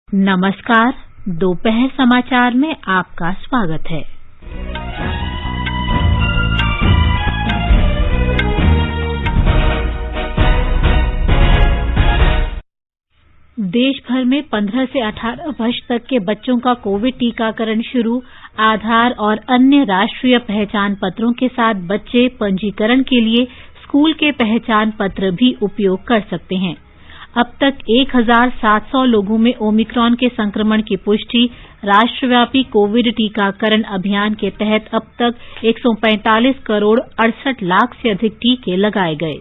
नमस्कार, दोपहर समाचार में आपका स्वागत है। देश भर में 15 से 18 वर्ष तक के बच्चों का कोविड टीकाकरण शुरू। आधार और अन्य राष्ट्रीय पहचान पत्रों के साथ बच्चे पंजीकरण के लिए स्कूल के पहचान पत्र भी उपयोग कर सकते हैं। अब तक 1700 लोगों में ओमिक्रॉन के संक्रमण की पुष्टि। राष्ट्रव्यापी कोविड टीकाकरण अभियान के तहत अब तक 145 करोड़ 68 लाख से अधिक टीके लगाए गए।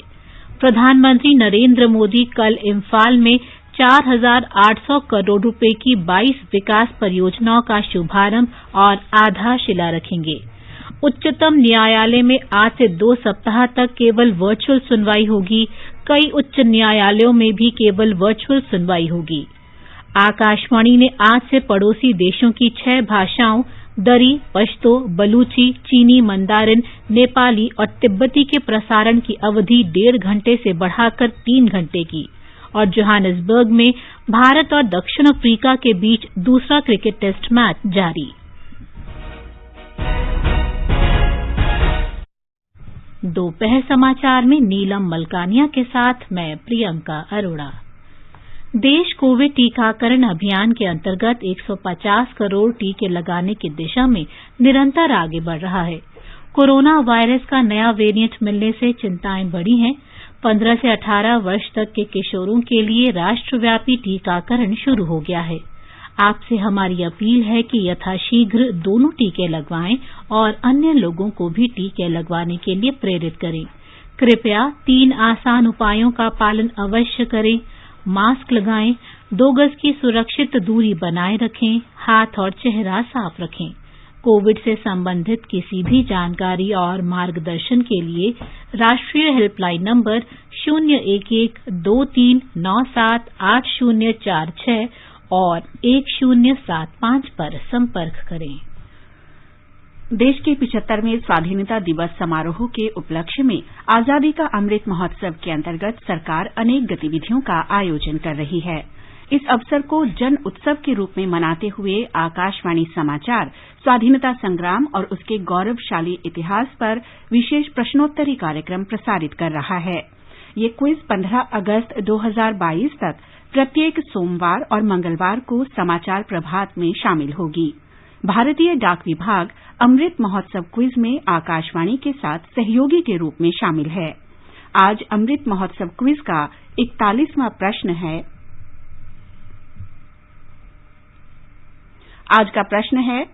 प्रधानमंत्री नरेंद्र मोदी कल इम्फाल में 4,800 करोड़ रुपए की 22 विकास परियोजनाओं का शुभारंभ और आधारशिला रखेंगे। उच्चतम न्यायालय में आज से 2 सप्ताह तक केवल वर्चुअल सुनवाई होगी। कई उच्च न्यायालयों में भी केवल वर्चुअल सुनवाई होगी। आकाशवाणी ने आज से पड़ोसी देशों की 6 भाषाओं दरी, पश्तो, बलूची, चीनी, मंदारिन, नेपाली और तिब्बती के प्रसारण की अवधि 1.5 घंटे से बढ़ाकर 3 घंटे की। और जोहानिसबर्ग में भारत और दक्षिण अफ्रीका के बीच दूसरा क्रिकेट टेस्ट मैच जारी। दोपहर समाचार में नीलम मलकानिया के साथ मैं प्रियंका अरोड़ा। देश कोविड टीकाकरण अभियान के अंतर्गत 150 करोड़ टीके लगाने की दिशा में निरंतर आगे बढ़ रहा है। कोरोना वायरस का नया वेरिएंट मिलने से चिंताएं बढ़ी हैं। 15 से 18 वर्ष तक के किशोरों के लिए राष्ट्रव्यापी टीकाकरण शुरू हो गया है। आपसे हमारी अपील है कि यथाशीघ्र दोनों टीके लगवाएं और अन्य लोगों को भी टीके लगवाने के लिए प्रेरित करें। कृपया 3 आसान उपायों का पालन अवश्य करें। मास्क लगाएं, 2 गज की सुरक्षित दूरी बनाए रखें, हाथ और चेहरा साफ रखें। कोविड से संबंधित किसी भी जानकारी और मार्गदर्शन के लिए राष्ट्रीय हेल्पलाइन नंबर 01123978046 और 1075 पर संपर्क करें। देश के 75वें स्वाधीनता दिवस समारोह के उपलक्ष्य में आजादी का अमृत महोत्सव के अंतर्गत सरकार अनेक गतिविधियों का आयोजन कर रही है। इस अवसर को जन उत्सव के रूप में मनाते हुए आकाशवाणी समाचार स्वाधीनता संग्राम और उसके गौरवशाली इतिहास पर विशेष प्रश्नोत्तरी कार्यक्रम प्रसारित कर रहा है। ये क्विज 15 अगस्त 2022 तक प्रत्येक सोमवार और मंगलवार को समाचार प्रभात में शामिल होगी। भारतीय डाक विभाग अमृत महोत्सव क्विज में आकाशवाणी के साथ सहयोगी के रूप में शामिल है। आज अमृत महोत्सव क्विज का 41वां प्रश्न है। आज का प्रश्न है,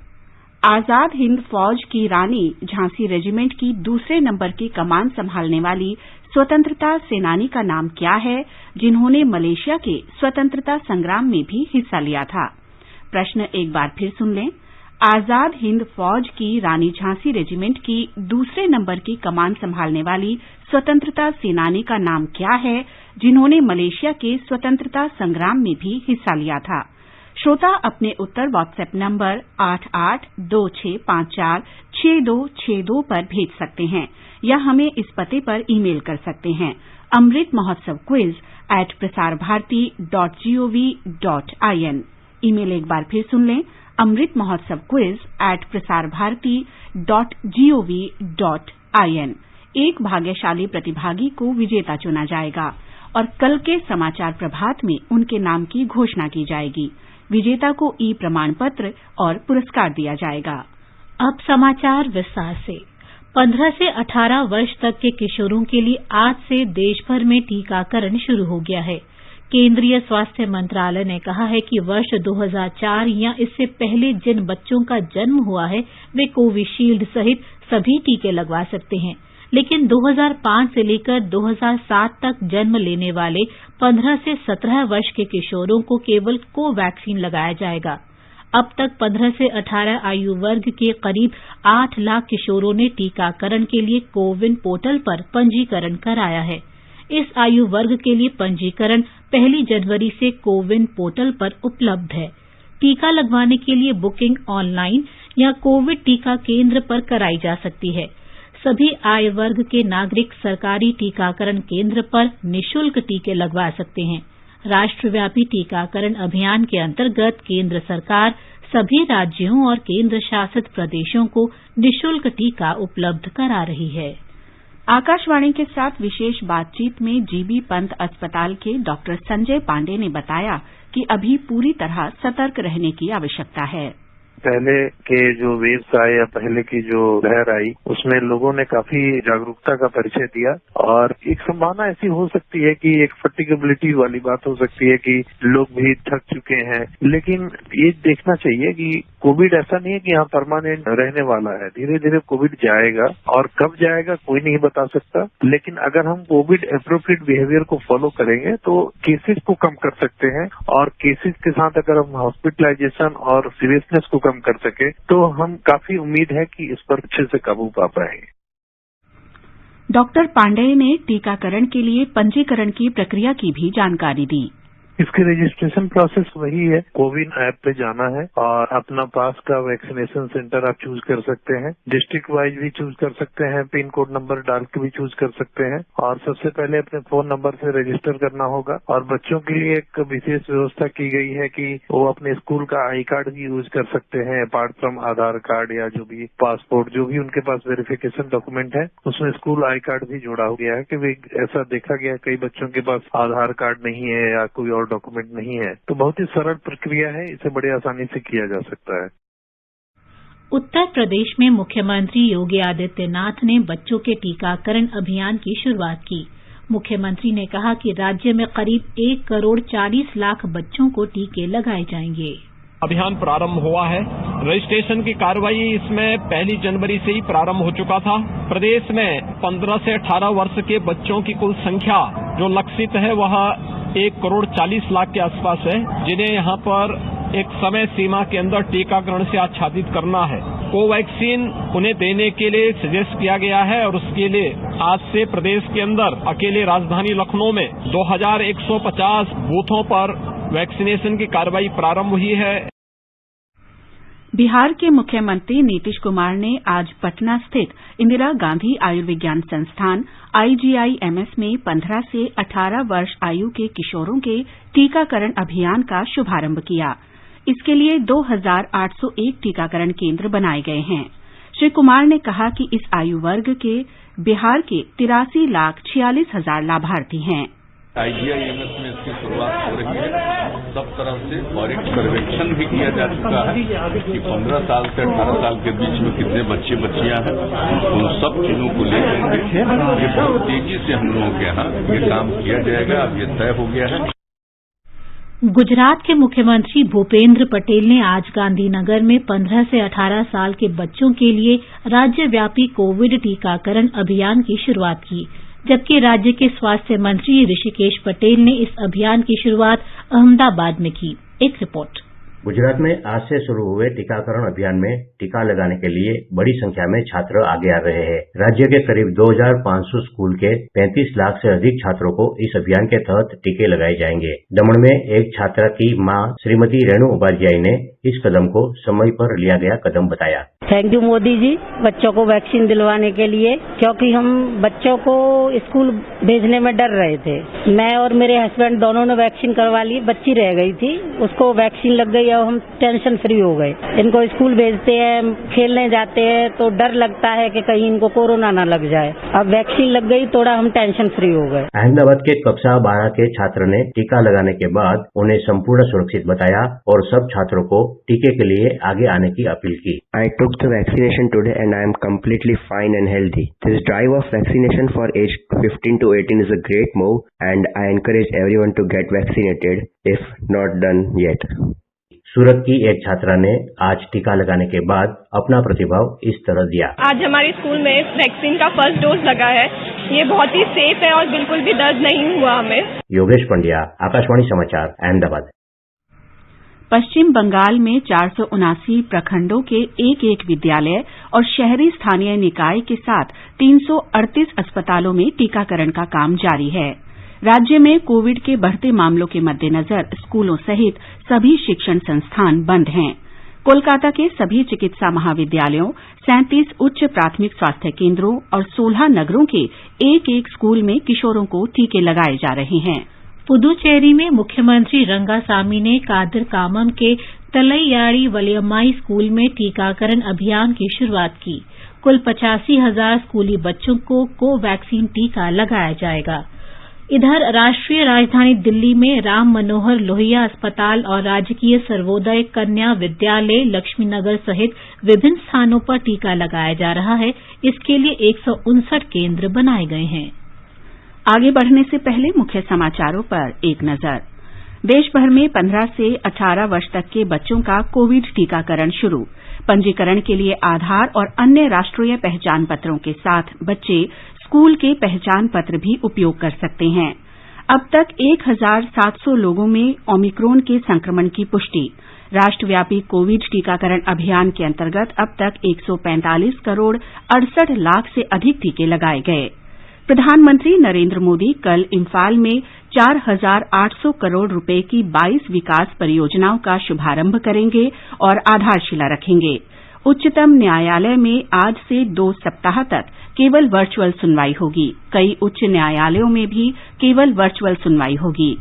आजाद हिंद फौज की रानी झांसी रेजिमेंट की दूसरे नंबर की कमान संभालने वाली स्वतंत्रता सेनानी का नाम क्या है, जिन्होंने मलेशिया के स्वतंत्रता संग्राम में भी हिस्सा लिया था। प्रश्न एक बार फिर सुन लें। आजाद हिंद फौज की रानी झांसी रेजिमेंट की दूसरे नंबर की कमान संभालने वाली स्वतंत्रता सेनानी का नाम क्या है, जिन्होंने मलेशिया के स्वतंत्रता संग्राम में भी हिस्सा लिया था। श्रोता अपने उत्तर व्हाट्सएप नंबर 8826546262 पर भेज सकते हैं या हमें इस पते पर ईमेल कर सकते हैं amritmahotsav@prasarbharati.gov.in। ईमेल एक बार फिर सुन लें, amritmahotsav@prasarbharati.gov.in। एक भाग्यशाली प्रतिभागी को विजेता चुना जाएगा और कल के समाचार प्रभात में उनके नाम की घोषणा की जाएगी। विजेता को ई प्रमाण पत्र और पुरस्कार दिया जाएगा। अब समाचार विस्तार से। 15 से 18 वर्ष तक के किशोरों के लिए आज से देश भर में टीकाकरण शुरू हो गया है। केंद्रीय स्वास्थ्य मंत्रालय ने कहा है कि वर्ष 2004 या इससे पहले जिन बच्चों का जन्म हुआ है वे कोविशील्ड सहित सभी टीके लगवा सकते हैं, लेकिन 2005 से लेकर 2007 तक जन्म लेने वाले 15 से 17 वर्ष के किशोरों को केवल कोवैक्सीन लगाया जाएगा। अब तक 15 से 18 आयु वर्ग के करीब 8 लाख किशोरों ने टीकाकरण के लिए कोविन पोर्टल पर पंजीकरण कराया है। इस आयु वर्ग के लिए पंजीकरण 1 जनवरी से कोविन पोर्टल पर उपलब्ध है। टीका लगवाने के लिए बुकिंग ऑनलाइन या कोविड टीका केंद्र पर कराई जा सकती है। सभी आयु वर्ग के नागरिक सरकारी टीकाकरण केंद्र पर निःशुल्क टीके लगवा सकते हैं। राष्ट्रव्यापी टीकाकरण अभियान के अंतर्गत केंद्र सरकार सभी राज्यों और केंद्र शासित प्रदेशों को निःशुल्क टीका उपलब्ध करा रही है। आकाशवाणी के साथ विशेष बातचीत में जीबी पंत अस्पताल के डॉक्टर संजय पांडे ने बताया कि अभी पूरी तरह सतर्क रहने की आवश्यकता है। पहले के जो वेव्स आए या पहले की जो लहर आई उसमें लोगों ने काफी जागरूकता का परिचय दिया और एक संभावना ऐसी हो सकती है कि एक फटिगेबिलिटी वाली बात हो सकती है कि लोग भी थक चुके हैं, लेकिन ये देखना चाहिए कि कोविड ऐसा नहीं है कि यहाँ परमानेंट रहने वाला है। धीरे धीरे कोविड जाएगा और कब जाएगा कोई नहीं बता सकता, लेकिन अगर हम कोविड एप्रोप्रिएट बिहेवियर को फॉलो करेंगे तो केसेस को कम कर सकते हैं और केसेस के साथ अगर हम हॉस्पिटलाइजेशन और सीरियसनेस को कम कर सके तो हम काफी उम्मीद है कि इस पर अच्छे से काबू पा पाएंगे। डॉक्टर पांडेय ने टीकाकरण के लिए पंजीकरण की प्रक्रिया की भी जानकारी दी। इसकी रजिस्ट्रेशन प्रोसेस वही है, कोविन ऐप पे जाना है और अपना पास का वैक्सीनेशन सेंटर आप चूज कर सकते हैं। डिस्ट्रिक्ट वाइज भी चूज कर सकते हैं, पिन कोड नंबर डाल के भी चूज कर सकते हैं और सबसे पहले अपने फोन नंबर से रजिस्टर करना होगा। और बच्चों के लिए एक विशेष व्यवस्था की गई है कि वो अपने स्कूल का आई कार्ड भी यूज कर सकते हैं अपार्ट फ्रॉम आधार कार्ड या जो भी पासपोर्ट, जो भी उनके पास वेरिफिकेशन डॉक्यूमेंट है उसमें स्कूल आई कार्ड भी जोड़ा हो गया है कि ऐसा देखा गया कई बच्चों के पास आधार कार्ड नहीं है या कोई और डॉक्यूमेंट नहीं है, तो बहुत ही सरल प्रक्रिया है, इसे बड़ी आसानी से किया जा सकता है। उत्तर प्रदेश में मुख्यमंत्री योगी आदित्यनाथ ने बच्चों के टीकाकरण अभियान की शुरुआत की। मुख्यमंत्री ने कहा कि राज्य में करीब 1 करोड़ 40 लाख बच्चों को टीके लगाए जाएंगे। अभियान प्रारंभ हुआ है। रजिस्ट्रेशन की कार्रवाई इसमें 1 जनवरी से ही प्रारंभ हो चुका था। प्रदेश में 15 से 18 वर्ष के बच्चों की कुल संख्या जो लक्षित है वह 1 करोड़ 40 लाख के आसपास है, जिन्हें यहाँ पर एक समय सीमा के अंदर टीकाकरण से आच्छादित करना है। कोवैक्सीन उन्हें देने के लिए सजेस्ट किया गया है और उसके लिए आज से प्रदेश के अंदर अकेले राजधानी लखनऊ में 2150 बूथों पर वैक्सीनेशन की कार्रवाई प्रारंभ हुई है। बिहार के मुख्यमंत्री नीतीश कुमार ने आज पटना स्थित इंदिरा गांधी आयुर्विज्ञान संस्थान IGIMS में 15 से 18 वर्ष आयु के किशोरों के टीकाकरण अभियान का शुभारंभ किया। इसके लिए 2801 टीकाकरण केंद्र बनाए गए हैं। श्री कुमार ने कहा कि इस आयु वर्ग के बिहार के 83,46,000 लाभार्थी हैं। IGIMS में इसकी शुरुआत हो रही है। सब तरह से ऑडिट सर्वेक्षण भी किया जा चुका है कि 15 साल से 18 साल के बीच में कितने बच्चे बच्चियां हैं, उन सब चीजों को लेकर ये बहुत तेजी से हम लोगों के यहाँ ये काम किया जाएगा। अब ये तय हो गया है। गुजरात के मुख्यमंत्री भूपेंद्र पटेल ने आज गांधीनगर में 15 से 18 साल के बच्चों के लिए राज्यव्यापी कोविड टीकाकरण अभियान की शुरुआत की, जबकि राज्य के स्वास्थ्य मंत्री ऋषिकेश पटेल ने इस अभियान की शुरुआत अहमदाबाद में की। एक रिपोर्ट। गुजरात में आज से शुरू हुए टीकाकरण अभियान में टीका लगाने के लिए बड़ी संख्या में छात्र आगे आ रहे हैं। राज्य के करीब 2500 स्कूल के 35 लाख से अधिक छात्रों को इस अभियान के तहत टीके लगाए जाएंगे। दमन में एक छात्रा की मां श्रीमती रेणु उपाध्याय ने इस कदम को समय पर लिया गया कदम बताया। थैंक यू मोदी जी, बच्चों को वैक्सीन दिलवाने के लिए, क्योंकि हम बच्चों को स्कूल भेजने में डर रहे थे। मैं और मेरे हस्बैंड दोनों ने वैक्सीन करवा ली, बच्ची रह गई थी, उसको वैक्सीन लग गई और हम टेंशन फ्री हो गए। इनको स्कूल भेजते हैं, खेलने जाते हैं तो डर लगता है कि कहीं इनको कोरोना ना लग जाए। अब वैक्सीन लग गई, थोड़ा हम टेंशन फ्री हो गए। अहमदाबाद के कक्षा 12 के छात्र ने टीका लगाने के बाद उन्हें संपूर्ण सुरक्षित बताया और सब छात्रों को टीके के लिए आगे आने की अपील की। I took the vaccination today and I am completely fine and healthy. This drive of vaccination for age 15 to 18 is a great move and I encourage everyone to get vaccinated if not done yet. सूरत की एक छात्रा ने आज टीका लगाने के बाद अपना प्रतिभाव इस तरह दिया। आज हमारे स्कूल में वैक्सीन का फर्स्ट डोज लगा है। ये बहुत ही सेफ है और बिल्कुल भी दर्द नहीं हुआ हमें। योगेश पंड्या, आकाशवाणी समाचार, अहमदाबाद। पश्चिम बंगाल में 479 प्रखंडों के एक विद्यालय और शहरी स्थानीय निकाय के साथ 338 अस्पतालों में टीकाकरण का काम जारी है। राज्य में कोविड के बढ़ते मामलों के मद्देनजर स्कूलों सहित सभी शिक्षण संस्थान बंद हैं। कोलकाता के सभी चिकित्सा महाविद्यालयों, 37 उच्च प्राथमिक स्वास्थ्य केंद्रों और 16 नगरों के एक स्कूल में किशोरों को टीके लगाए जा रहे हैं। पुदुचेरी में मुख्यमंत्री रंगासामी ने कादिरकामम के तलैयाड़ी वलियम्माई स्कूल में टीकाकरण अभियान की शुरुआत की। कुल 85,000 स्कूली बच्चों को कोवैक्सीन टीका लगाया जाएगा। इधर राष्ट्रीय राजधानी दिल्ली में राम मनोहर लोहिया अस्पताल और राजकीय सर्वोदय कन्या विद्यालय लक्ष्मीनगर सहित विभिन्न स्थानों पर टीका लगाया जा रहा है। इसके लिए 159 केंद्र बनाए गए हैं। आगे बढ़ने से पहले मुख्य समाचारों पर एक नजर। देश भर में 15 से 18 वर्ष तक के बच्चों का कोविड टीकाकरण शुरू। पंजीकरण के लिए आधार और अन्य राष्ट्रीय पहचान पत्रों के साथ बच्चे स्कूल के पहचान पत्र भी उपयोग कर सकते हैं। अब तक 1,700 लोगों में ओमिक्रॉन के संक्रमण की पुष्टि। राष्ट्रव्यापी कोविड टीकाकरण अभियान के अंतर्गत अब तक 145 करोड़ 68 लाख से अधिक टीके लगाए गए। प्रधानमंत्री नरेंद्र मोदी कल इम्फाल में 4,800 करोड़ रुपए की 22 विकास परियोजनाओं का शुभारंभ करेंगे और आधारशिला रखेंगे। उच्चतम न्यायालय में आज से 2 सप्ताह तक केवल वर्चुअल सुनवाई होगी। कई उच्च न्यायालयों में भी केवल वर्चुअल सुनवाई होगी।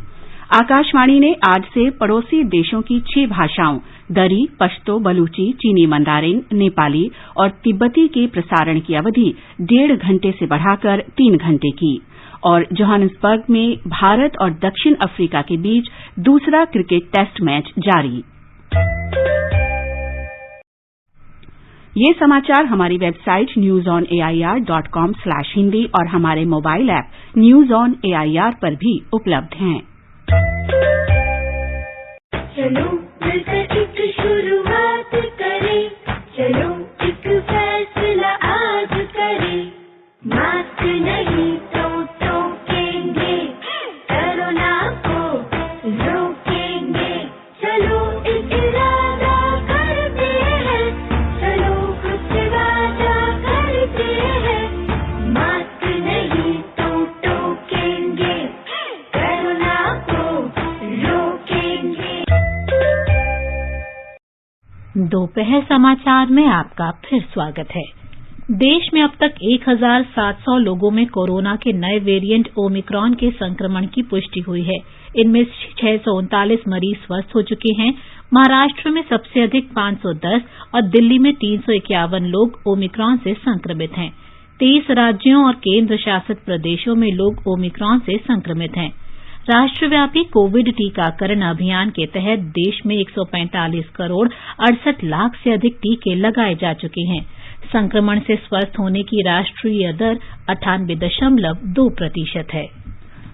आकाशवाणी ने आज से पड़ोसी देशों की 6 भाषाओं दरी, पश्तो, बलूची, चीनी मंदारिन, नेपाली और तिब्बती के प्रसारण की अवधि 1.5 घंटे से बढ़ाकर 3 घंटे की। और जोहानिसबर्ग में भारत और दक्षिण अफ्रीका के बीच दूसरा क्रिकेट टेस्ट मैच जारी। ये समाचार हमारी वेबसाइट newsonair.com/hindi और हमारे mobile app news on AIR पर भी उपलब्ध हैं। चलो मिलकर एक शुरुआत करें, चलो एक फैसला आज करें, मास्क नहीं तो टोकेंगे, कोरोना को रोकेंगे, चलो एक इरादा करते हैं, चलो कुछ वादा करते हैं, मास्क नहीं तो टोकेंगे, कोरोना को रोकेंगे। दोपहर समाचार में आपका फिर स्वागत है। देश में अब तक 1,700 लोगों में कोरोना के नए वेरिएंट ओमिक्रॉन के संक्रमण की पुष्टि हुई है। इनमें 639 मरीज स्वस्थ हो चुके हैं। महाराष्ट्र में सबसे अधिक 510 और दिल्ली में 351 लोग ओमिक्रॉन से संक्रमित हैं। 23 राज्यों और केंद्र शासित प्रदेशों में लोग ओमिक्रॉन से संक्रमित हैं। राष्ट्रव्यापी कोविड टीकाकरण अभियान के तहत देश में 145 करोड़ 68 लाख से अधिक टीके लगाए जा चुके हैं। संक्रमण से स्वस्थ होने की राष्ट्रीय दर 98.2% है।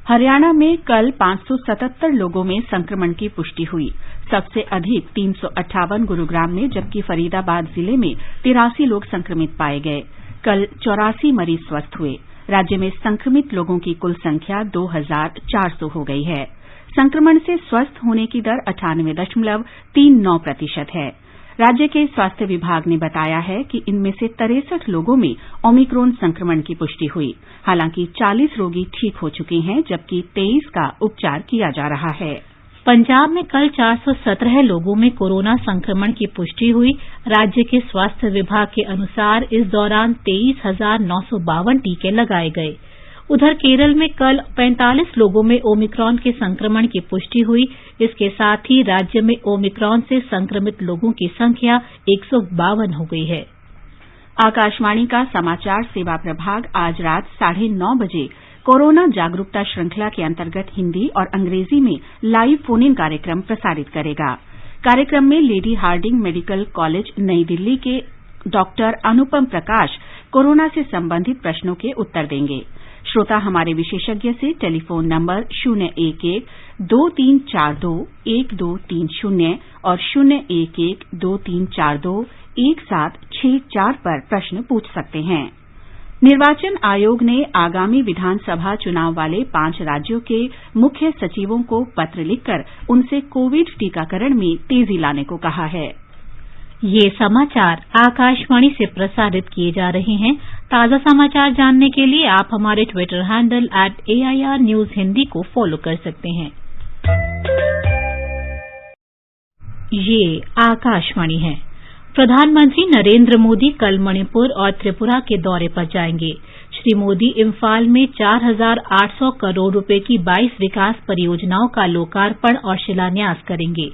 हरियाणा में कल 577 लोगों में संक्रमण की पुष्टि हुई। सबसे अधिक 358 गुरुग्राम में, जबकि फरीदाबाद जिले में 83 लोग संक्रमित पाए गए। कल 84 मरीज स्वस्थ हुए। राज्य में संक्रमित लोगों की कुल संख्या 2,400 हो गई है। संक्रमण से स्वस्थ होने की दर 98.39% है। राज्य के स्वास्थ्य विभाग ने बताया है कि इनमें से 63 लोगों में ओमिक्रॉन संक्रमण की पुष्टि हुई। हालांकि 40 रोगी ठीक हो चुके हैं, जबकि 23 का उपचार किया जा रहा है। पंजाब में कल 417 लोगों में कोरोना संक्रमण की पुष्टि हुई। राज्य के स्वास्थ्य विभाग के अनुसार इस दौरान 23,952 टीके लगाए गए। उधर केरल में कल 45 लोगों में ओमिक्रॉन के संक्रमण की पुष्टि हुई। इसके साथ ही राज्य में ओमिक्रॉन से संक्रमित लोगों की संख्या 152 हो गई है। आकाशवाणी का समाचार सेवा प्रभाग आज रात 9:30 बजे कोरोना जागरूकता श्रृंखला के अंतर्गत हिंदी और अंग्रेजी में लाइव फोन इन कार्यक्रम प्रसारित करेगा। कार्यक्रम में लेडी हार्डिंग मेडिकल कॉलेज नई दिल्ली के डॉक्टर अनुपम प्रकाश कोरोना से संबंधित प्रश्नों के उत्तर देंगे। श्रोता हमारे विशेषज्ञ से टेलीफोन नंबर 011-2342-1230 और 011-2342-1764 पर प्रश्न पूछ सकते हैं। निर्वाचन आयोग ने आगामी विधानसभा चुनाव वाले 5 राज्यों के मुख्य सचिवों को पत्र लिखकर उनसे कोविड टीकाकरण में तेजी लाने को कहा है। ये समाचार आकाशवाणी से प्रसारित किए जा रहे हैं। ताजा समाचार जानने के लिए आप हमारे Twitter handle @AIR News Hindi को फॉलो कर सकते हैं। ये आकाशवाणी है। प्रधानमंत्री नरेंद्र मोदी कल मणिपुर और त्रिपुरा के दौरे पर जाएंगे। श्री मोदी इम्फाल में 4,800 करोड़ रुपए की 22 विकास परियोजनाओं का लोकार्पण और शिलान्यास करेंगे।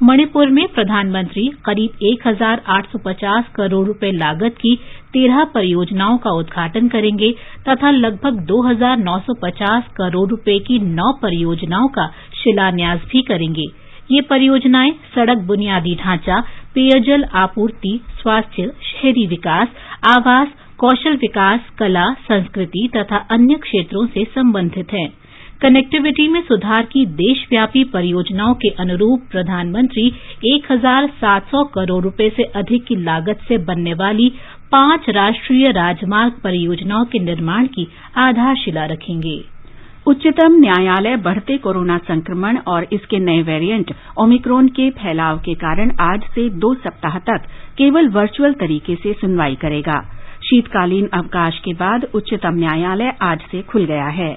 मणिपुर में प्रधानमंत्री करीब 1,850 करोड़ रुपए लागत की 13 परियोजनाओं का उद्घाटन करेंगे तथा लगभग 2,950 करोड़ रुपए की 9 परियोजनाओं का शिलान्यास भी करेंगे। ये परियोजनाएं सड़क बुनियादी ढांचा, पेयजल आपूर्ति, स्वास्थ्य, शहरी विकास, आवास, कौशल विकास, कला, संस्कृति तथा अन्य क्षेत्रों से संबंधित हैं। कनेक्टिविटी में सुधार की देशव्यापी परियोजनाओं के अनुरूप प्रधानमंत्री 1,700 करोड़ रुपए से अधिक की लागत से बनने वाली 5 राष्ट्रीय राजमार्ग परियोजनाओं के निर्माण की आधारशिला रखेंगे। उच्चतम न्यायालय बढ़ते कोरोना संक्रमण और इसके नए वेरिएंट ओमिक्रॉन के फैलाव के कारण आज से 2 सप्ताह तक केवल वर्चुअल तरीके से सुनवाई करेगा। शीतकालीन अवकाश के बाद उच्चतम न्यायालय आज से खुल गया है।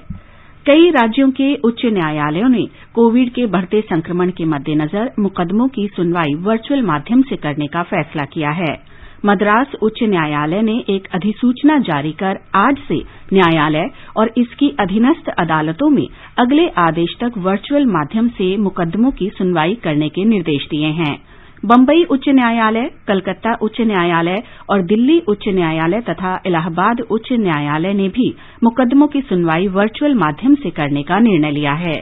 कई राज्यों के उच्च न्यायालयों ने कोविड के बढ़ते संक्रमण के मद्देनजर मुकदमों की सुनवाई वर्चुअल माध्यम से करने का फैसला किया है। मद्रास उच्च न्यायालय ने एक अधिसूचना जारी कर आज से न्यायालय और इसकी अधीनस्थ अदालतों में अगले आदेश तक वर्चुअल माध्यम से मुकदमों की सुनवाई करने के निर्देश दिए हैं। बम्बई उच्च न्यायालय, कलकत्ता उच्च न्यायालय और दिल्ली उच्च न्यायालय तथा इलाहाबाद उच्च न्यायालय ने भी मुकदमों की सुनवाई वर्चुअल माध्यम से करने का निर्णय लिया है।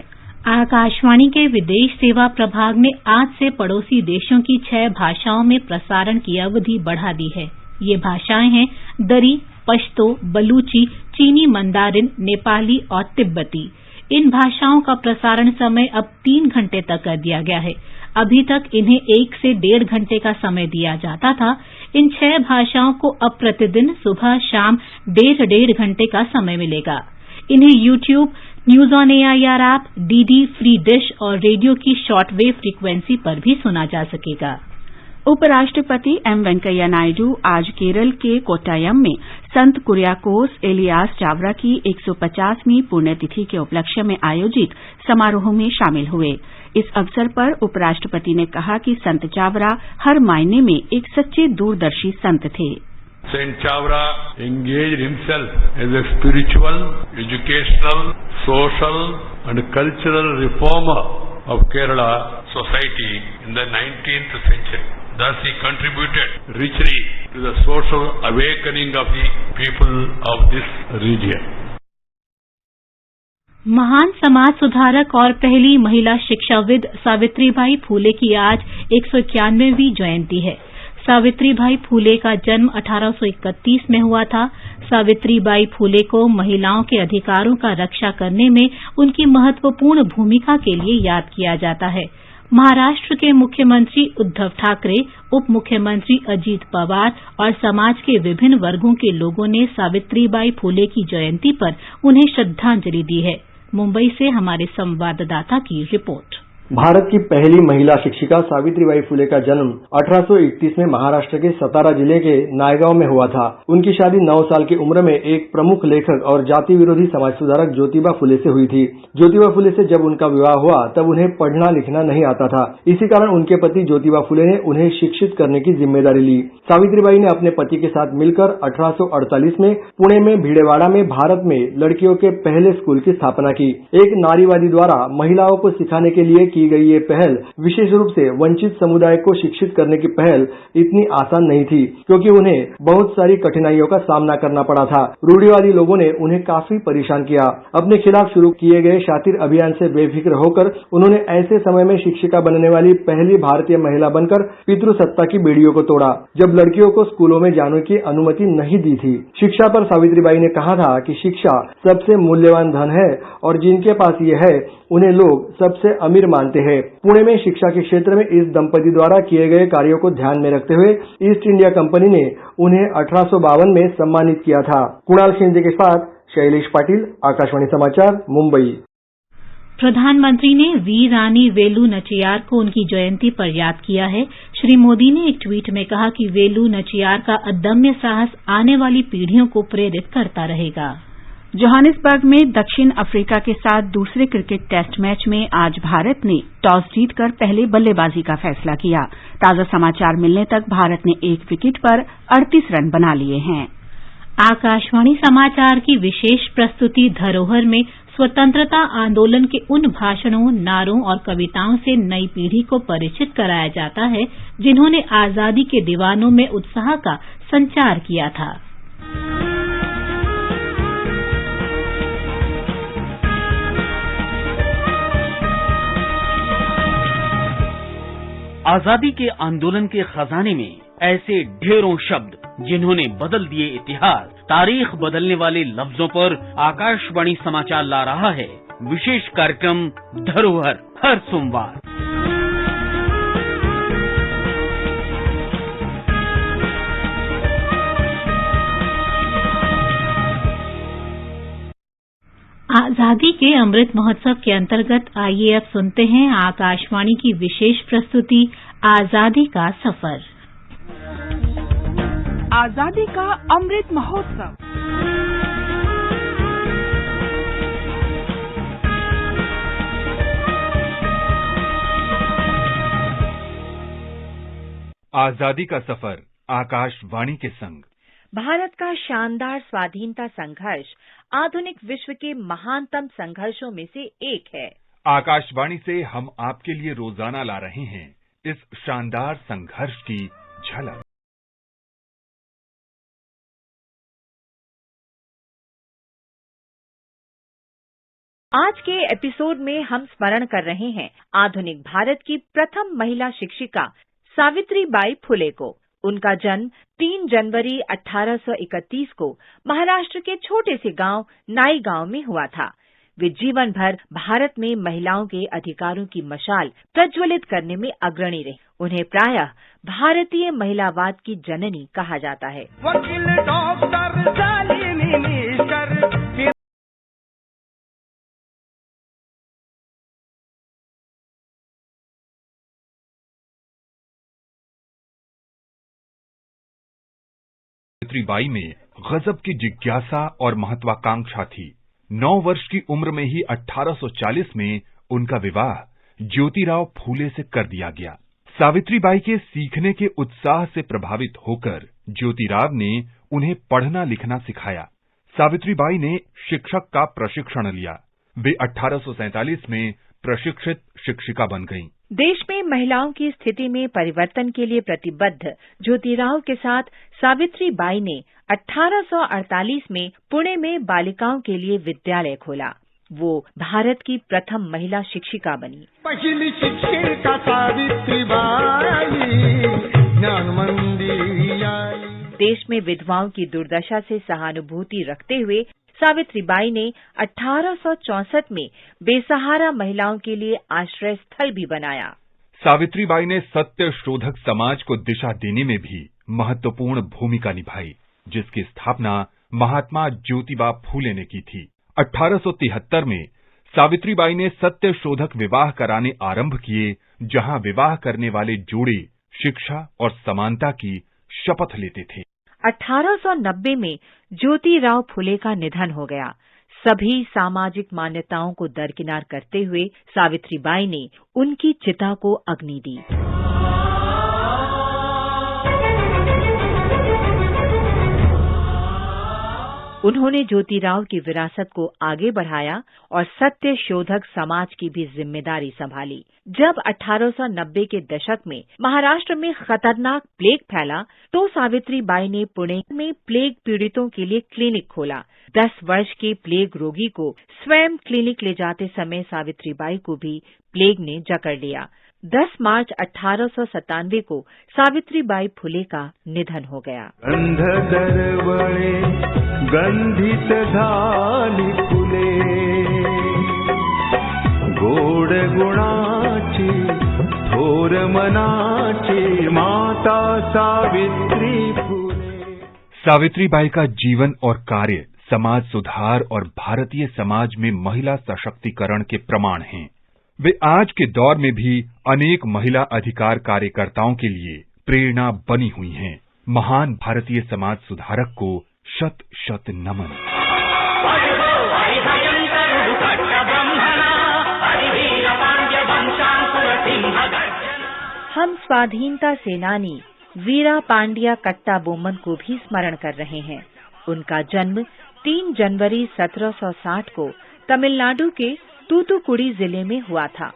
आकाशवाणी के विदेश सेवा प्रभाग ने आज से पड़ोसी देशों की 6 भाषाओं में प्रसारण की अवधि बढ़ा दी है। ये भाषाएं हैं दरी, पश्तो, बलूची, चीनी मंदारिन, नेपाली और तिब्बती। इन भाषाओं का प्रसारण समय अब 3 घंटे तक कर दिया गया है। अभी तक इन्हें 1 से 1.5 घंटे का समय दिया जाता था। इन 6 भाषाओं को अब प्रतिदिन सुबह शाम 1.5 घंटे का समय मिलेगा। इन्हें YouTube, news on AIR app, DD free dish और रेडियो की शॉर्टवेव फ्रीक्वेंसी पर भी सुना जा सकेगा। उपराष्ट्रपति एम वेंकैया नायडू आज केरल के कोट्टायम में संत कुरियाकोस एलियास चावरा की 150वीं पुण्यतिथि के उपलक्ष्य में आयोजित समारोह में शामिल हुए। इस अवसर पर उपराष्ट्रपति ने कहा कि संत चावरा हर मायने में एक सच्चे दूरदर्शी संत थे। Saint Chavra engaged himself as a spiritual, educational, social and cultural reformer of Kerala society in the 19th century. Thus he contributed richly to the social awakening of the people of this region. महान समाज सुधारक और पहली महिला शिक्षाविद सावित्रीबाई फूले की आज 191वीं जयंती है। सावित्रीबाई फूले का जन्म 1831 में हुआ था। सावित्रीबाई फूले को महिलाओं के अधिकारों का रक्षा करने में उनकी महत्वपूर्ण भूमिका के लिए याद किया जाता है। महाराष्ट्र के मुख्यमंत्री उद्धव ठाकरे, उप मुख्यमंत्री अजीत पवार और समाज के विभिन्न वर्गों के लोगों ने सावित्रीबाई फूले की जयंती पर उन्हें श्रद्धांजलि दी है। मुंबई से हमारे संवाददाता की रिपोर्ट। भारत की पहली महिला शिक्षिका सावित्रीबाई फुले का जन्म 1831 में महाराष्ट्र के सतारा जिले के नायगांव में हुआ था। उनकी शादी 9 साल की उम्र में एक प्रमुख लेखक और जाति विरोधी समाज सुधारक ज्योतिबा फुले से हुई थी। ज्योतिबा फुले से जब उनका विवाह हुआ तब उन्हें पढ़ना लिखना नहीं आता था। इसी कारण उनके पति ज्योतिबा फुले ने उन्हें शिक्षित करने की जिम्मेदारी ली। सावित्रीबाई ने अपने पति के साथ मिलकर 1848 में पुणे में भिडेवाड़ा में भारत में लड़कियों के पहले स्कूल की स्थापना की। एक नारीवादी द्वारा महिलाओं को सिखाने के लिए की गई ये पहल विशेष रूप से वंचित समुदाय को शिक्षित करने की पहल इतनी आसान नहीं थी, क्योंकि उन्हें बहुत सारी कठिनाइयों का सामना करना पड़ा था। रूढ़िवादी लोगों ने उन्हें काफी परेशान किया। अपने खिलाफ शुरू किए गए शातिर अभियान से बेफिक्र होकर उन्होंने ऐसे समय में शिक्षिका बनने वाली पहली भारतीय महिला बनकर पितृसत्ता की बेड़ियों को तोड़ा, जब लड़कियों को स्कूलों में जाने की अनुमति नहीं दी थी। शिक्षा पर सावित्रीबाई ने कहा था कि शिक्षा सबसे मूल्यवान धन है और जिनके पास ये है उन्हें लोग सबसे अमीर मानते हैं। पुणे में शिक्षा के क्षेत्र में इस दंपति द्वारा किए गए कार्यों को ध्यान में रखते हुए ईस्ट इंडिया कंपनी ने उन्हें 1852 में सम्मानित किया था। कुणाल शिंदे के साथ शैलेश पाटिल, आकाशवाणी समाचार, मुंबई। प्रधानमंत्री ने वीर रानी वेलू नचियार को उनकी जयंती पर याद किया है। श्री मोदी ने एक ट्वीट में कहा कि वेलू नचियार का अदम्य साहस आने वाली पीढ़ियों को प्रेरित करता रहेगा। जोहानिसबर्ग में दक्षिण अफ्रीका के साथ दूसरे क्रिकेट टेस्ट मैच में आज भारत ने टॉस जीतकर पहले बल्लेबाजी का फैसला किया। ताजा समाचार मिलने तक भारत ने 1 विकेट पर 38 रन बना लिए हैं। आकाशवाणी समाचार की विशेष प्रस्तुति धरोहर में स्वतंत्रता आंदोलन के उन भाषणों, नारों और कविताओं से नई पीढ़ी को परिचित कराया जाता है जिन्होंने आजादी के दीवानों में उत्साह का संचार किया था। आजादी के आंदोलन के खजाने में ऐसे ढेरों शब्द जिन्होंने बदल दिए इतिहास, तारीख बदलने वाले लफ्जों पर आकाशवाणी समाचार ला रहा है विशेष कार्यक्रम धरोहर हर सोमवार। आजादी के अमृत महोत्सव के अंतर्गत आइए अब सुनते हैं आकाशवाणी की विशेष प्रस्तुति आजादी का सफर। आजादी का अमृत महोत्सव। आजादी का सफर आकाशवाणी के संग। भारत का शानदार स्वाधीनता संघर्ष आधुनिक विश्व के महानतम संघर्षों में से एक है। आकाशवाणी से हम आपके लिए रोजाना ला रहे हैं इस शानदार संघर्ष की झलक। आज के एपिसोड में हम स्मरण कर रहे हैं आधुनिक भारत की प्रथम महिला शिक्षिका सावित्रीबाई फुले को। उनका जन्म 3 जनवरी 1831 को महाराष्ट्र के छोटे से गांव नाईगांव में हुआ था। वे जीवन भर भारत में महिलाओं के अधिकारों की मशाल प्रज्वलित करने में अग्रणी रही। उन्हें प्रायः भारतीय महिलावाद की जननी कहा जाता है। वकील डॉक्टर शालिनी मिस्टर सावित्रीबाई में गजब की जिज्ञासा और महत्वाकांक्षा थी। 9 वर्ष की उम्र में ही 1840 में उनका विवाह ज्योतिराव फूले से कर दिया गया। सावित्रीबाई के सीखने के उत्साह से प्रभावित होकर ज्योतिराव ने उन्हें पढ़ना लिखना सिखाया। सावित्रीबाई ने शिक्षक का प्रशिक्षण लिया। वे 1847 में प्रशिक्षित शिक्षिका बन गईं। देश में महिलाओं की स्थिति में परिवर्तन के लिए प्रतिबद्ध ज्योतिराव के साथ सावित्रीबाई ने 1848 में पुणे में बालिकाओं के लिए विद्यालय खोला। वो भारत की प्रथम महिला शिक्षिका बनी। पहली शिक्षिका सावित्रीबाई ज्ञान मंदिर आई। देश में विधवाओं की दुर्दशा से सहानुभूति रखते हुए सावित्रीबाई ने 1864 में बेसहारा महिलाओं के लिए आश्रय स्थल भी बनाया। सावित्रीबाई ने सत्य शोधक समाज को दिशा देने में भी महत्वपूर्ण भूमिका निभाई, जिसकी स्थापना महात्मा ज्योतिबा फूले ने की थी। 1873 में सावित्रीबाई ने सत्य शोधक विवाह कराने आरंभ किए, जहां विवाह करने वाले जोड़े शिक्षा और समानता की शपथ लेते थे। 1890 में ज्योतिराव फुले का निधन हो गया। सभी सामाजिक मान्यताओं को दरकिनार करते हुए सावित्रीबाई ने उनकी चिता को अग्नि दी। उन्होंने ज्योतिराव की विरासत को आगे बढ़ाया और सत्य शोधक समाज की भी जिम्मेदारी संभाली। जब 1890 के दशक में महाराष्ट्र में खतरनाक प्लेग फैला, तो सावित्रीबाई ने पुणे में प्लेग पीड़ितों के लिए क्लिनिक खोला। 10 वर्ष के प्लेग रोगी को स्वयं क्लिनिक ले जाते समय सावित्रीबाई को भी प्लेग ने जकड़ लिया। 10 मार्च 1897 को सावित्रीबाई फुले का निधन हो गया। गंधित झाली फुले गोड गुणाची थोर मनाची माता सावित्री फुले। सावित्रीबाई का जीवन और कार्य समाज सुधार और भारतीय समाज में महिला सशक्तिकरण के प्रमाण हैं। वे आज के दौर में भी अनेक महिला अधिकार कार्यकर्ताओं के लिए प्रेरणा बनी हुई हैं। महान भारतीय समाज सुधारक को शत शत नमन। हम स्वाधीनता सेनानी वीरा पांड्या कट्टा बोमन को भी स्मरण कर रहे हैं। उनका जन्म 3 जनवरी 1760 को तमिलनाडु के तूतुकुड़ी जिले में हुआ था।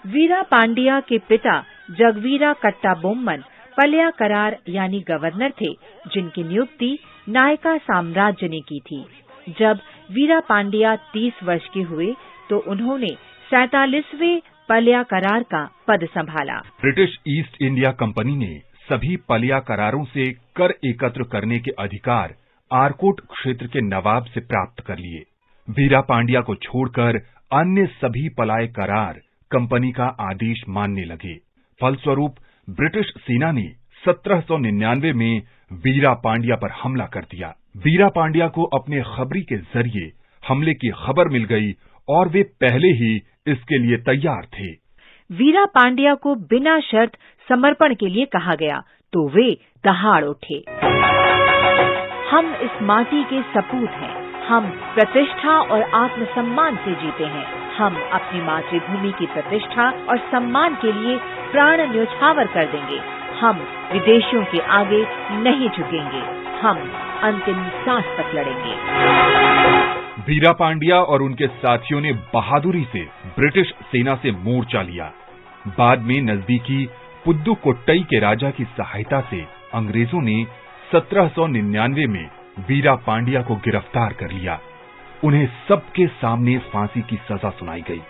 वीरा पांड्या के पिता जगवीरा कट्टाबोम्मन पलयाकरार यानी गवर्नर थे, जिनकी नियुक्ति नायका साम्राज्य ने की थी। जब वीरा पांड्या 30 वर्ष के हुए तो उन्होंने 47वें पलयाकरार का पद संभाला। ब्रिटिश ईस्ट इंडिया कंपनी ने सभी पलयाकरारों से कर एकत्र करने के अधिकार आरकोट क्षेत्र के नवाब से प्राप्त कर लिए। वीरा पांड्या को छोड़कर अन्य सभी पलाय करार कंपनी का आदेश मानने लगे। फलस्वरूप ब्रिटिश सेना ने 1799 में वीरा पांड्या पर हमला कर दिया। वीरा पांड्या को अपने खबरी के जरिए हमले की खबर मिल गई और वे पहले ही इसके लिए तैयार थे। वीरा पांड्या को बिना शर्त समर्पण के लिए कहा गया तो वे दहाड़ उठे। हम इस माटी के सपूत हैं। हम प्रतिष्ठा और आत्मसम्मान से जीते हैं। हम अपनी मातृभूमि की प्रतिष्ठा और सम्मान के लिए प्राण न्यौछावर कर देंगे। हम विदेशियों के आगे नहीं झुकेंगे। हम अंतिम सांस तक लड़ेंगे। वीरा पांड्या और उनके साथियों ने बहादुरी से ब्रिटिश सेना से मोर्चा लिया। बाद में नजदीकी पुद्दुकोट्टई के राजा की सहायता से अंग्रेजों ने 1799 में वीरा पांड्या को गिरफ्तार कर लिया। उन्हें सबके सामने फांसी की सजा सुनाई गई।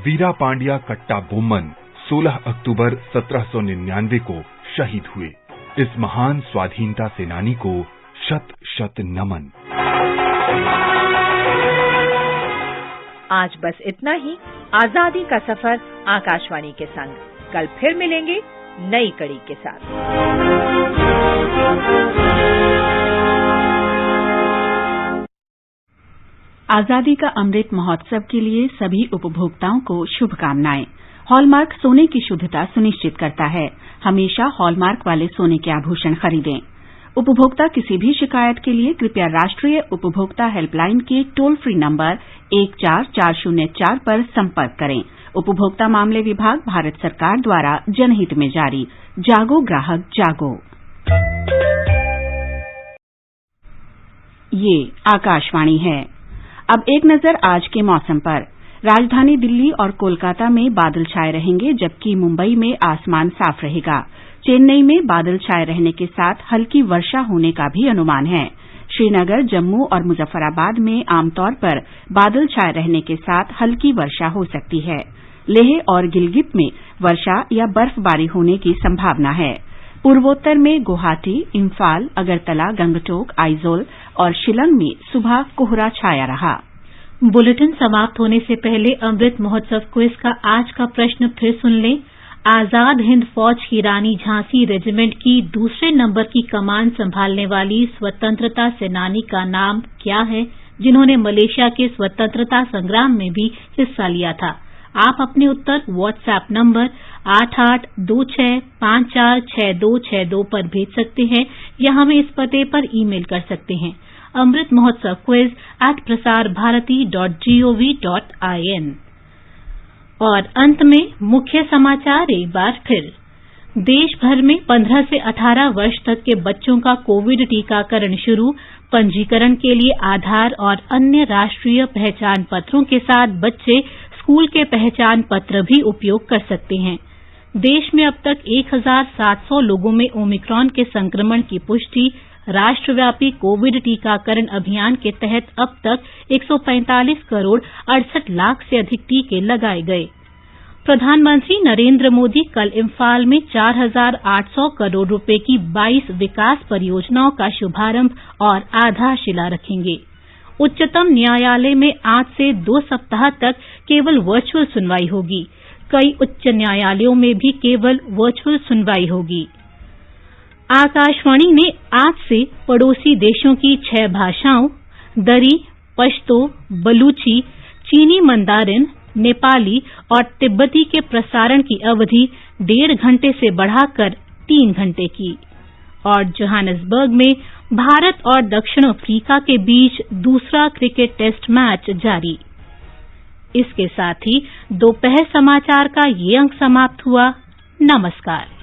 वीरा पांड्या कट्टाबोम्मन 16 अक्टूबर 1799 को शहीद हुए। इस महान स्वाधीनता सेनानी को शत शत नमन। आज बस इतना ही। आजादी का सफर आकाशवाणी के संग। कल फिर मिलेंगे नई कड़ी के साथ। आजादी का अमृत महोत्सव के लिए सभी उपभोक्ताओं को शुभकामनाएं। हॉलमार्क सोने की शुद्धता सुनिश्चित करता है। हमेशा हॉलमार्क वाले सोने के आभूषण खरीदें। उपभोक्ता किसी भी शिकायत के लिए कृपया राष्ट्रीय उपभोक्ता हेल्पलाइन के टोल फ्री नंबर 14404 पर संपर्क करें। उपभोक्ता मामले विभाग, भारत सरकार द्वारा जनहित में जारी। जागो ग्राहक जागो। ये आकाशवाणी है। अब एक नजर आज के मौसम पर। राजधानी दिल्ली और कोलकाता में बादल छाए रहेंगे, जबकि मुंबई में आसमान साफ रहेगा। चेन्नई में बादल छाए रहने के साथ हल्की वर्षा होने का भी अनुमान है। श्रीनगर, जम्मू और मुजफ्फराबाद में आमतौर पर बादल छाए रहने के साथ हल्की वर्षा हो सकती है। लेह और गिलगित में वर्षा या बर्फबारी होने की संभावना है। पूर्वोत्तर में गुवाहाटी, इम्फाल, अगरतला, गंगटोक, आइजोल और शिलंग में सुबह कोहरा छाया रहा। बुलेटिन समाप्त होने से पहले अमृत महोत्सव क्विज का आज का प्रश्न फिर सुन लें। आजाद हिंद फौज की रानी झांसी रेजिमेंट की दूसरे नंबर की कमान संभालने वाली स्वतंत्रता सेनानी का नाम क्या है, जिन्होंने मलेशिया के स्वतंत्रता संग्राम में भी हिस्सा लिया था? आप अपने उत्तर व्हाट्सएप नंबर 8826546262 पर भेज सकते हैं या हमें इस पते पर ईमेल कर सकते हैं अमृत महोत्सव quiz@prasarbharati.gov.in। और अंत में मुख्य समाचार एक बार फिर। देश भर में 15 से 18 वर्ष तक के बच्चों का कोविड टीकाकरण शुरू। पंजीकरण के लिए आधार और अन्य राष्ट्रीय पहचान पत्रों के साथ बच्चे स्कूल के पहचान पत्र भी उपयोग कर सकते हैं। देश में अब तक 1700 लोगों में ओमिक्रॉन के संक्रमण की पुष्टि। राष्ट्रव्यापी कोविड टीकाकरण अभियान के तहत अब तक 145 करोड़ 68 लाख से अधिक टीके लगाए गए। प्रधानमंत्री नरेंद्र मोदी कल इम्फाल में 4,800 करोड़ रुपए की 22 विकास परियोजनाओं का शुभारंभ और आधारशिला रखेंगे। उच्चतम न्यायालय में आज से 2 सप्ताह तक केवल वर्चुअल सुनवाई होगी। कई उच्च न्यायालयों में भी केवल वर्चुअल सुनवाई होगी। आकाशवाणी ने आज से पड़ोसी देशों की 6 भाषाओं दरी, पश्तो, बलूची, चीनी मंदारिन, नेपाली और तिब्बती के प्रसारण की अवधि 1.5 घंटे से बढ़ाकर 3 घंटे की। और जोहानिसबर्ग में भारत और दक्षिण अफ्रीका के बीच दूसरा क्रिकेट टेस्ट मैच जारी। इसके साथ ही दोपहर समाचार का ये अंक समाप्त हुआ। नमस्कार।